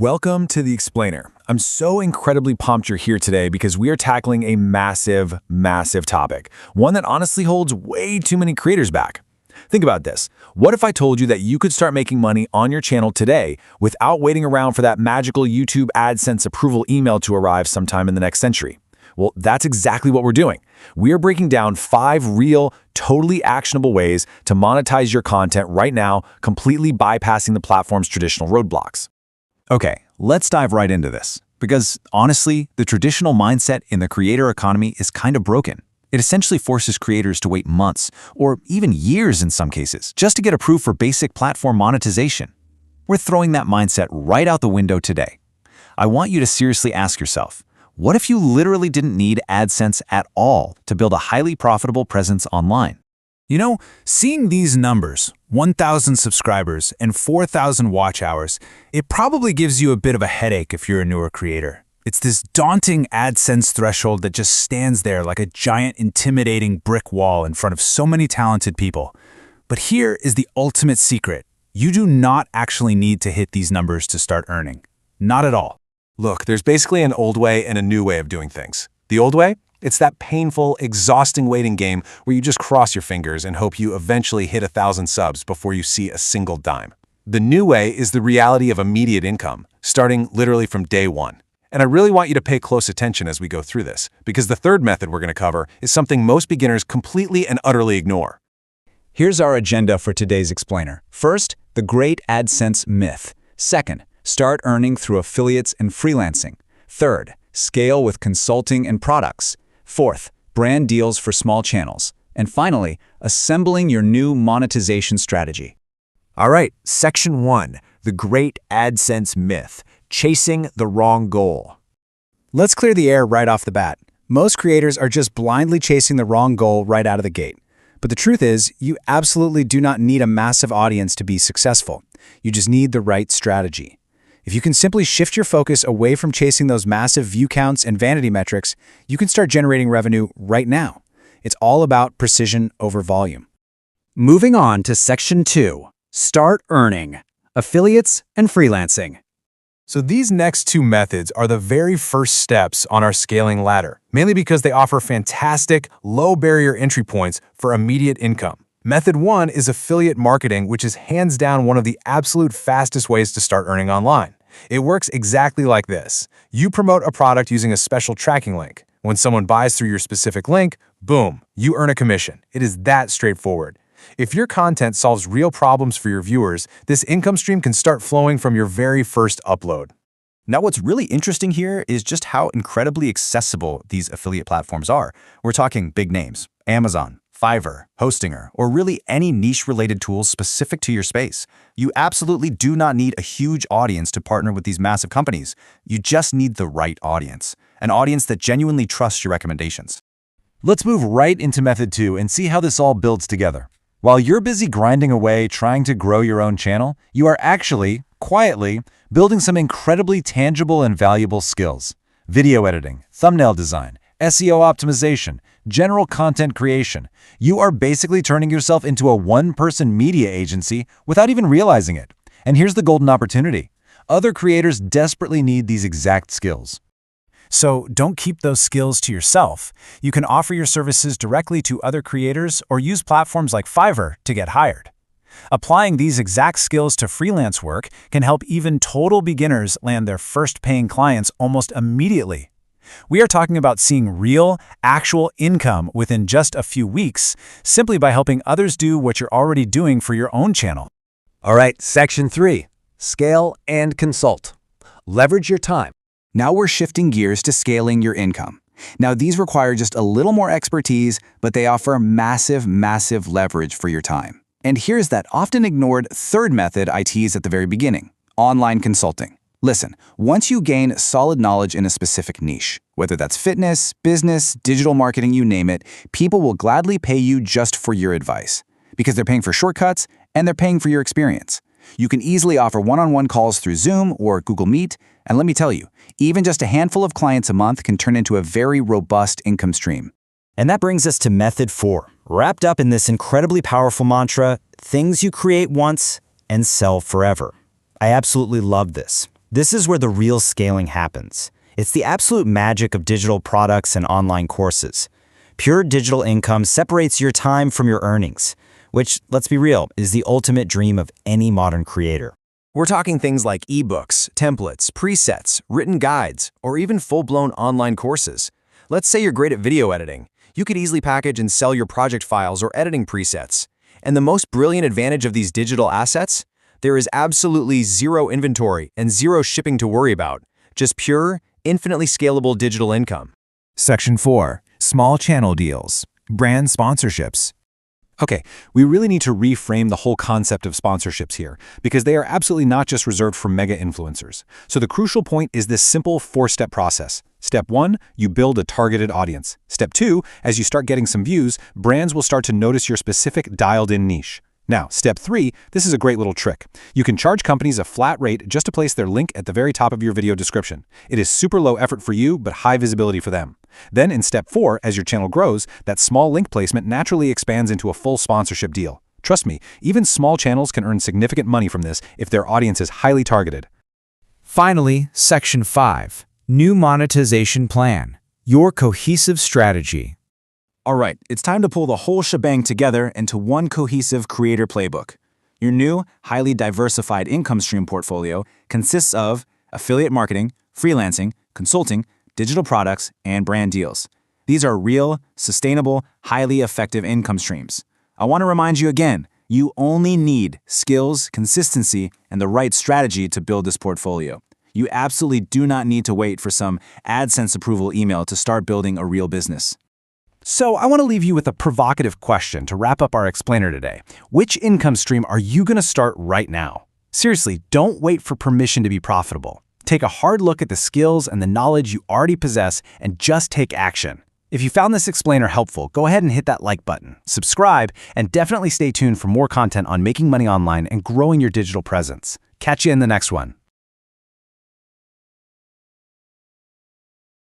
Welcome to The Explainer. I'm so incredibly pumped you're here today because we are tackling a massive, massive topic, one that honestly holds way too many creators back. Think about this. What if I told you that you could start making money on your channel today without waiting around for that magical YouTube AdSense approval email to arrive sometime in the next century? Well, that's exactly what we're doing. We are breaking down 5 real, totally actionable ways to monetize your content right now, completely bypassing the platform's traditional roadblocks. Okay, let's dive right into this. Because honestly, the traditional mindset in the creator economy is kind of broken. It essentially forces creators to wait months, or even years in some cases, just to get approved for basic platform monetization. We're throwing that mindset right out the window today. I want you to seriously ask yourself, what if you literally didn't need AdSense at all to build a highly profitable presence online? You know, seeing these numbers, 1,000 subscribers and 4,000 watch hours, it probably gives you a bit of a headache if you're a newer creator. It's this daunting AdSense threshold that just stands there like a giant intimidating brick wall in front of so many talented people. But here is the ultimate secret. You do not actually need to hit these numbers to start earning. Not at all. Look, there's basically an old way and a new way of doing things. The old way? It's that painful, exhausting waiting game where you just cross your fingers and hope you eventually hit 1,000 subs before you see a single dime. The new way is the reality of immediate income, starting literally from day one. And I really want you to pay close attention as we go through this, because the third method we're going to cover is something most beginners completely and utterly ignore. Here's our agenda for today's explainer. First, the great AdSense myth. Second, start earning through affiliates and freelancing. Third, scale with consulting and products. Fourth, brand deals for small channels. And finally, assembling your new monetization strategy. All right, Section 1, the great AdSense myth, chasing the wrong goal. Let's clear the air right off the bat. Most creators are just blindly chasing the wrong goal right out of the gate. But the truth is, you absolutely do not need a massive audience to be successful. You just need the right strategy. If you can simply shift your focus away from chasing those massive view counts and vanity metrics, you can start generating revenue right now. It's all about precision over volume. Moving on to Section 2, start earning, affiliates and freelancing. So these next 2 methods are the very first steps on our scaling ladder, mainly because they offer fantastic, low-barrier entry points for immediate income. Method 1 is affiliate marketing, which is hands down one of the absolute fastest ways to start earning online. It works exactly like this. You promote a product using a special tracking link. When someone buys through your specific link, boom, you earn a commission. It is that straightforward. If your content solves real problems for your viewers, this income stream can start flowing from your very first upload. Now, what's really interesting here is just how incredibly accessible these affiliate platforms are. We're talking big names, Amazon, Fiverr, Hostinger, or really any niche-related tools specific to your space. You absolutely do not need a huge audience to partner with these massive companies. You just need the right audience, an audience that genuinely trusts your recommendations. Let's move right into Method 2 and see how this all builds together. While you're busy grinding away trying to grow your own channel, you are actually, quietly, building some incredibly tangible and valuable skills. Video editing, thumbnail design, SEO optimization, general content creation. You are basically turning yourself into a one-person media agency without even realizing it. And here's the golden opportunity. Other creators desperately need these exact skills. So don't keep those skills to yourself. You can offer your services directly to other creators or use platforms like Fiverr to get hired. Applying these exact skills to freelance work can help even total beginners land their first paying clients almost immediately. We are talking about seeing real, actual income within just a few weeks, simply by helping others do what you're already doing for your own channel. All right, Section 3, scale and consult. Leverage your time. Now we're shifting gears to scaling your income. Now these require just a little more expertise, but they offer massive, massive leverage for your time. And here's that often ignored third method I teased at the very beginning, online consulting. Listen, once you gain solid knowledge in a specific niche, whether that's fitness, business, digital marketing, you name it, people will gladly pay you just for your advice because they're paying for shortcuts and they're paying for your experience. You can easily offer one-on-one calls through Zoom or Google Meet, and let me tell you, even just a handful of clients a month can turn into a very robust income stream. And that brings us to Method 4, wrapped up in this incredibly powerful mantra, things you create once and sell forever. I absolutely love this. This is where the real scaling happens. It's the absolute magic of digital products and online courses. Pure digital income separates your time from your earnings, which, let's be real, is the ultimate dream of any modern creator. We're talking things like ebooks, templates, presets, written guides, or even full-blown online courses. Let's say you're great at video editing. You could easily package and sell your project files or editing presets. And the most brilliant advantage of these digital assets? There is absolutely zero inventory and zero shipping to worry about. Just pure, infinitely scalable digital income. Section 4. Small channel deals. Brand sponsorships. Okay, we really need to reframe the whole concept of sponsorships here, because they are absolutely not just reserved for mega influencers. So the crucial point is this simple 4-step process. Step 1, you build a targeted audience. Step 2, as you start getting some views, brands will start to notice your specific dialed-in niche. Now, step 3, this is a great little trick. You can charge companies a flat rate just to place their link at the very top of your video description. It is super low effort for you, but high visibility for them. Then in step 4, as your channel grows, that small link placement naturally expands into a full sponsorship deal. Trust me, even small channels can earn significant money from this if their audience is highly targeted. Finally, Section 5. New monetization plan. Your cohesive strategy. All right, it's time to pull the whole shebang together into one cohesive creator playbook. Your new, highly diversified income stream portfolio consists of affiliate marketing, freelancing, consulting, digital products, and brand deals. These are real, sustainable, highly effective income streams. I want to remind you again, you only need skills, consistency, and the right strategy to build this portfolio. You absolutely do not need to wait for some AdSense approval email to start building a real business. So I want to leave you with a provocative question to wrap up our explainer today. Which income stream are you going to start right now? Seriously, don't wait for permission to be profitable. Take a hard look at the skills and the knowledge you already possess and just take action. If you found this explainer helpful, go ahead and hit that like button, subscribe, and definitely stay tuned for more content on making money online and growing your digital presence. Catch you in the next one.